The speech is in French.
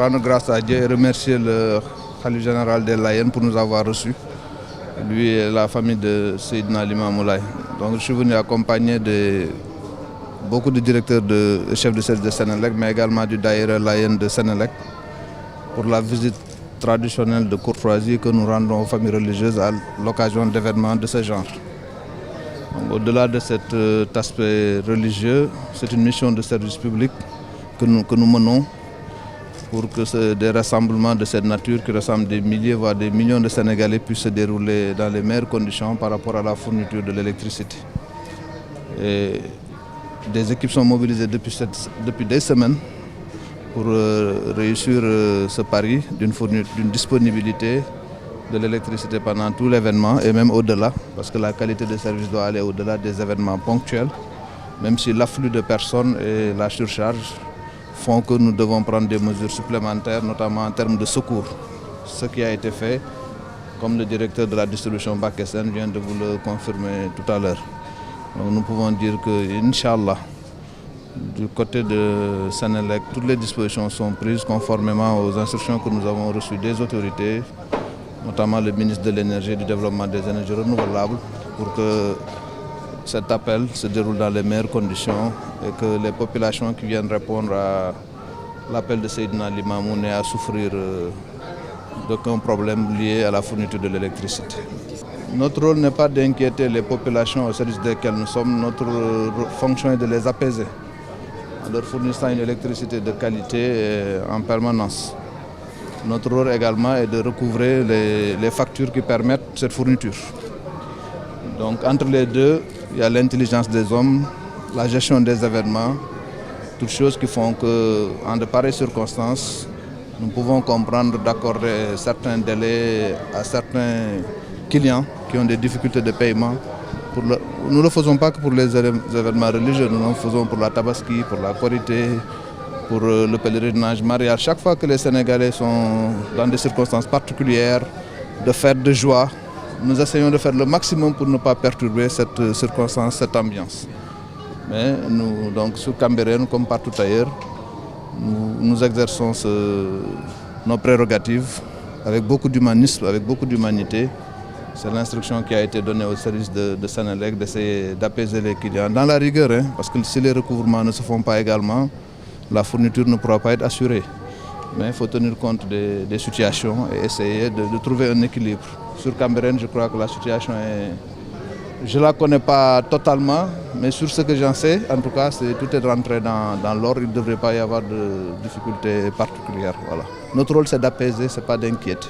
rendre grâce à Dieu et remercier le Khalife général des Layènes pour nous avoir reçus, lui et la famille de Seydina Limamou Laye. Donc je suis venu accompagné de beaucoup de directeurs et chefs de service de Senelec, mais également du Daïra Layène de Senelec, pour la visite traditionnelle de courtoisie que nous rendons aux familles religieuses à l'occasion d'événements de ce genre. Au-delà de cet aspect religieux, c'est une mission de service public que nous menons pour que des rassemblements de cette nature qui rassemblent des milliers, voire des millions de Sénégalais puissent se dérouler dans les meilleures conditions par rapport à la fourniture de l'électricité. Des équipes sont mobilisées depuis des semaines pour réussir ce pari d'une disponibilité de l'électricité pendant tout l'événement et même au-delà, parce que la qualité de service doit aller au-delà des événements ponctuels, même si l'afflux de personnes et la surcharge font que nous devons prendre des mesures supplémentaires, notamment en termes de secours. Ce qui a été fait, comme le directeur de la distribution Bakessen vient de vous le confirmer tout à l'heure. Donc nous pouvons dire que, Inch'Allah, du côté de Senelec, toutes les dispositions sont prises conformément aux instructions que nous avons reçues des autorités, notamment le ministre de l'Énergie et du Développement des énergies renouvelables, pour que cet appel se déroule dans les meilleures conditions et que les populations qui viennent répondre à l'appel de Seydina Limamou n'aient à souffrir d'aucun problème lié à la fourniture de l'électricité. Notre rôle n'est pas d'inquiéter les populations au service desquelles nous sommes, notre fonction est de les apaiser en leur fournissant une électricité de qualité en permanence. Notre rôle également est de recouvrer les factures qui permettent cette fourniture. Donc entre les deux, il y a l'intelligence des hommes, la gestion des événements, toutes choses qui font qu'en de pareilles circonstances, nous pouvons comprendre d'accorder certains délais à certains clients qui ont des difficultés de paiement. Nous ne le faisons pas que pour les événements religieux, nous le faisons pour la Tabaski, pour la Korité, pour le pèlerinage mariage. Chaque fois que les Sénégalais sont dans des circonstances particulières, de fête, de joie, nous essayons de faire le maximum pour ne pas perturber cette circonstance, cette ambiance. Mais nous, donc sur Cambérène, comme partout ailleurs, nous exerçons nos prérogatives avec beaucoup d'humanisme, avec beaucoup d'humanité. C'est l'instruction qui a été donnée au service de Senelec d'essayer d'apaiser les clients dans la rigueur, parce que si les recouvrements ne se font pas également, la fourniture ne pourra pas être assurée. Mais il faut tenir compte des situations et essayer de trouver un équilibre. Sur Cambérène, je crois que la situation est... Je ne la connais pas totalement, mais sur ce que j'en sais, en tout cas, tout est rentré dans l'ordre. Il ne devrait pas y avoir de difficultés particulières. Voilà. Notre rôle, c'est d'apaiser, ce n'est pas d'inquiéter.